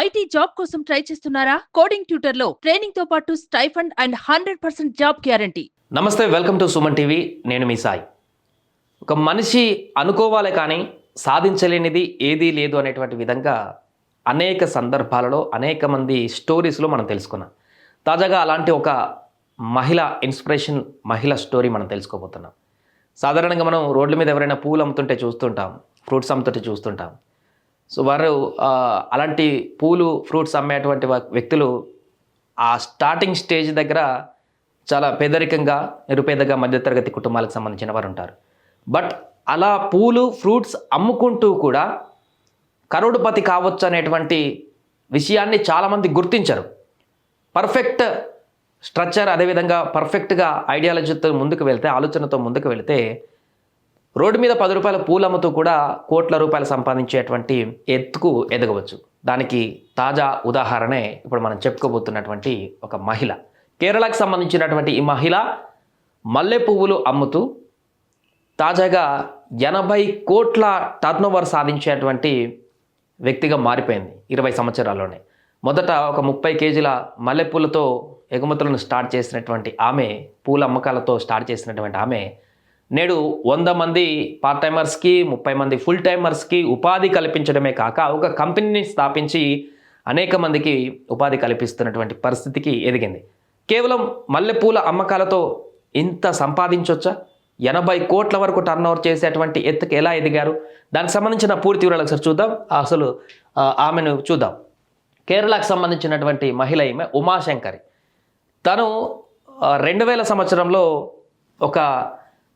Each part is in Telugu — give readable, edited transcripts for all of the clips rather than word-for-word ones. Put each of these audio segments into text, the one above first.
ఐటీ జాబ్ కోసం ట్రై చేస్తున్నారా? కోడింగ్ ట్యూటర్ లో ట్రైనింగ్ తో పాటు స్టైఫండ్ అండ్ 100% జాబ్ గ్యారంటీ. నమస్తే, వెల్కమ్ టు సుమన్ టీవీ. నేను మీ సాయి. ఒక మనిషి అనుకోవాలి కానీ సాధించలేనిది ఏదీ లేదు అనేటువంటి విధంగా అనేక సందర్భాలలో అనేక మంది స్టోరీస్లో మనం తెలుసుకున్నాం. తాజాగా అలాంటి ఒక ఇన్స్పిరేషన్ మహిళ స్టోరీ మనం తెలుసుకోబోతున్నాం. సాధారణంగా మనం రోడ్ల మీద ఎవరైనా పూలు అమ్ముతుంటే చూస్తుంటాం, ఫ్రూట్స్ అమ్ముతుంటే చూస్తుంటాం. సో వారు అలాంటి పూలు ఫ్రూట్స్ అమ్మేటువంటి వ్యక్తులు ఆ స్టార్టింగ్ స్టేజ్ దగ్గర చాలా పేదరికంగా, నిరుపేదగా, మధ్యతరగతి కుటుంబాలకు సంబంధించిన వారు ఉంటారు. బట్ అలా పూలు ఫ్రూట్స్ అమ్ముకుంటూ కూడా కరోడుపతి కావచ్చు అనేటువంటి విషయాన్ని చాలామంది గుర్తించరు. పర్ఫెక్ట్ స్ట్రక్చర్, అదేవిధంగా పర్ఫెక్ట్గా ఐడియాలజీతో ముందుకు వెళ్తే, ఆలోచనతో ముందుకు వెళితే రోడ్డు మీద 10 రూపాయల పూలు అమ్ముతూ కూడా కోట్ల రూపాయలు సంపాదించేటువంటి ఎత్తుకు ఎదగవచ్చు. దానికి తాజా ఉదాహరణే ఇప్పుడు మనం చెప్పుకోబోతున్నటువంటి ఒక మహిళ. కేరళకు సంబంధించినటువంటి ఈ మహిళ మల్లె పువ్వులు అమ్ముతూ తాజాగా 80 కోట్ల టర్నోవర్ సాధించేటువంటి వ్యక్తిగా మారిపోయింది 20 సంవత్సరాల్లోనే. మొదట ఒక 30 కేజీల మల్లెపూలతో ఎగుమతులను స్టార్ట్ చేసినటువంటి ఆమె, పూల అమ్మకాలతో స్టార్ట్ చేసినటువంటి ఆమె నేడు 100 మంది పార్ట్ టైమర్స్కి, 30 మంది ఫుల్ టైమర్స్కి ఉపాధి కల్పించడమే కాక ఒక కంపెనీని స్థాపించి అనేక మందికి ఉపాధి కల్పిస్తున్నటువంటి పరిస్థితికి ఎదిగింది. కేవలం మల్లెపూల అమ్మకాలతో ఇంత సంపాదించవచ్చా? 80 కోట్ల వరకు టర్నోవర్ చేసేటువంటి ఎత్తుకు ఎలా ఎదిగారు? దానికి సంబంధించిన పూర్తి వివరాలు ఒకసారి చూద్దాం. అసలు ఆమెను చూద్దాం. కేరళకు సంబంధించినటువంటి మహిళ ఈమె ఉమాశంకరి. తను 2000 సంవత్సరంలో ఒక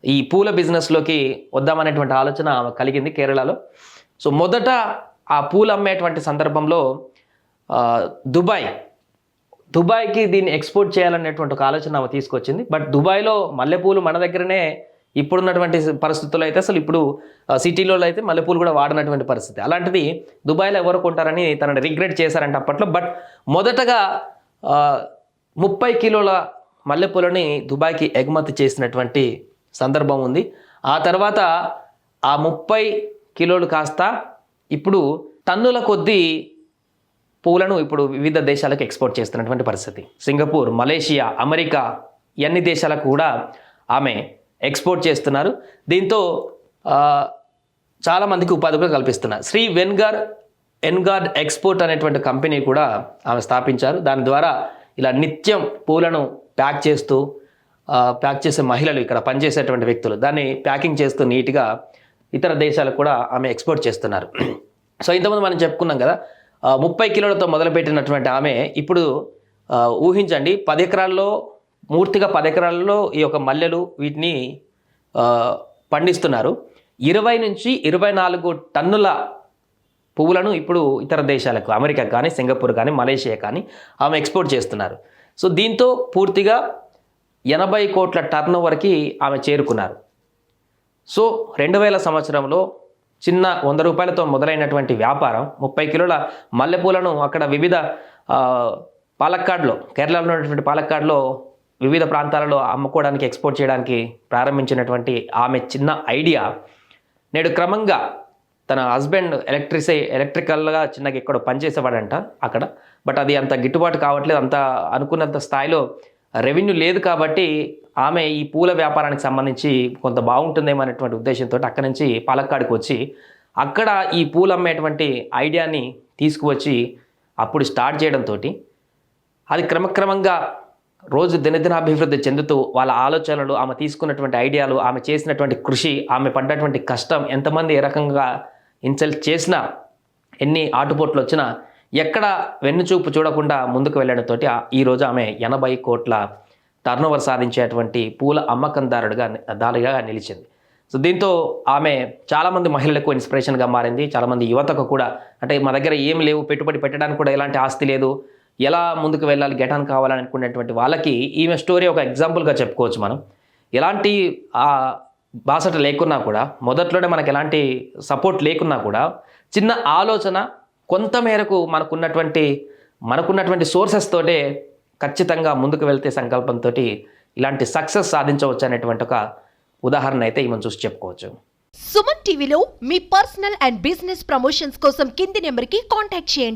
ఈ పూల బిజినెస్లోకి వద్దామనేటువంటి ఆలోచన కలిగింది కేరళలో. సో మొదట ఆ పూలు అమ్మేటువంటి సందర్భంలో దుబాయ్కి దీన్ని ఎక్స్పోర్ట్ చేయాలనేటువంటి ఒక ఆలోచన ఆమె తీసుకొచ్చింది. బట్ దుబాయ్లో మల్లెపూలు మన దగ్గరనే ఇప్పుడున్నటువంటి పరిస్థితుల్లో అయితే, అసలు ఇప్పుడు సిటీలో అయితే మల్లెపూలు కూడా వాడనటువంటి పరిస్థితి. అలాంటిది దుబాయ్లో ఎవరు కొంటారని తనని రిగ్రెట్ చేశారంటే అప్పట్లో. బట్ మొదటగా 30 కిలోల మల్లెపూలని దుబాయ్కి ఎగుమతి చేసినటువంటి సందర్భం ఉంది. ఆ తర్వాత ఆ 30 కిలోలు కాస్త ఇప్పుడు టన్నుల కొద్దీ పూలను ఇప్పుడు వివిధ దేశాలకు ఎక్స్పోర్ట్ చేస్తున్నటువంటి పరిస్థితి. సింగపూర్, మలేషియా, అమెరికా అన్ని దేశాలకు కూడా ఆమె ఎక్స్పోర్ట్ చేస్తున్నారు. దీంతో చాలామందికి ఉపాధి కూడా కల్పిస్తున్నారు. శ్రీ ఎన్గార్డ్ ఎక్స్పోర్ట్ అనేటువంటి కంపెనీ కూడా ఆమె స్థాపించారు. దాని ద్వారా ఇలా నిత్యం పూలను ప్యాక్ చేసే మహిళలు, ఇక్కడ పనిచేసేటువంటి వ్యక్తులు దాన్ని ప్యాకింగ్ చేస్తూ నీట్గా ఇతర దేశాలకు కూడా ఆమె ఎక్స్పోర్ట్ చేస్తున్నారు. సో ఇంతకుముందు మనం చెప్పుకున్నాం కదా, 30 కిలోలతో మొదలుపెట్టినటువంటి ఆమె ఇప్పుడు ఊహించండి, 10 ఎకరాల్లో పూర్తిగా 10 ఎకరాల్లో ఈ యొక్క మల్లెలు వీటిని పండిస్తున్నారు. 20 నుంచి 24 టన్నుల పువ్వులను ఇప్పుడు ఇతర దేశాలకు, అమెరికా కానీ, సింగపూర్ కానీ, మలేషియా కానీ ఆమె ఎక్స్పోర్ట్ చేస్తున్నారు. సో దీంతో పూర్తిగా 80 కోట్ల టర్నోవర్కి ఆమె చేరుకున్నారు. సో 2000 సంవత్సరంలో చిన్న 100 రూపాయలతో మొదలైనటువంటి వ్యాపారం 30 కిలోల మల్లెపూలను అక్కడ వివిధ కేరళలో ఉన్నటువంటి పాలక్కాడ్లో వివిధ ప్రాంతాలలో అమ్ముకోవడానికి, ఎక్స్పోర్ట్ చేయడానికి ప్రారంభించినటువంటి ఆమె చిన్న ఐడియా నేడు క్రమంగా తన హస్బెండ్ ఎలక్ట్రికల్గా చిన్నగా ఎక్కడో పనిచేసేవాడంట అక్కడ. బట్ అది అంత గిట్టుబాటు కావట్లేదు, అంత అనుకున్నంత స్థాయిలో రెవెన్యూ లేదు. కాబట్టి ఆమె ఈ పూల వ్యాపారానికి సంబంధించి కొంత బాగుంటుందేమో అనేటువంటి ఉద్దేశంతో అక్కడి నుంచి పాలక్కాడ్కి వచ్చి అక్కడ ఈ పూలు అమ్మేటువంటి ఐడియాని తీసుకువచ్చి అప్పుడు స్టార్ట్ చేయడంతో అది క్రమక్రమంగా రోజు దినదినాభివృద్ధి చెందుతూ వాళ్ళ ఆలోచనలు, ఆమె తీసుకున్నటువంటి ఐడియాలు, ఆమె చేసినటువంటి కృషి, ఆమె పడ్డటువంటి కష్టం, ఎంతమంది ఏ రకంగా ఇన్సల్ట్ చేసినా, ఎన్ని ఆటుపోట్లు వచ్చినా ఎక్కడ వెన్నుచూపు చూడకుండా ముందుకు వెళ్ళడంతో ఈరోజు ఆమె 80 కోట్ల టర్నోవర్ సాధించేటువంటి పూల అమ్మకందారుడిగా నిలిచింది. సో దీంతో ఆమె చాలామంది మహిళలకు ఇన్స్పిరేషన్గా మారింది. చాలామంది యువతకు కూడా, అంటే మా దగ్గర ఏం లేవు, పెట్టుబడి పెట్టడానికి కూడా ఎలాంటి ఆస్తి లేదు, ఎలా ముందుకు వెళ్ళాలి, గెటాన్ కావాలని అనుకునేటువంటి వాళ్ళకి ఈమె స్టోరీ ఒక ఎగ్జాంపుల్గా చెప్పుకోవచ్చు. మనం ఎలాంటి బాసట లేకున్నా కూడా, మొదట్లోనే మనకు ఎలాంటి సపోర్ట్ లేకున్నా కూడా, చిన్న ఆలోచన కొంతమేరకు మనకున్నటువంటి సోర్సెస్ తోటే ఖచ్చితంగా ముందుకు వెళ్తే సంకల్పంతో ఇలాంటి సక్సెస్ సాధించవచ్చు అనేటువంటి ఒక ఉదాహరణ అయితే ఈమెను చూసి చెప్పుకోవచ్చు. సుమన్ టీవీలో మీ పర్సనల్ అండ్ బిజినెస్ ప్రమోషన్స్ కోసం కింది నెంబర్కి కాంటాక్ట్ చేయండి.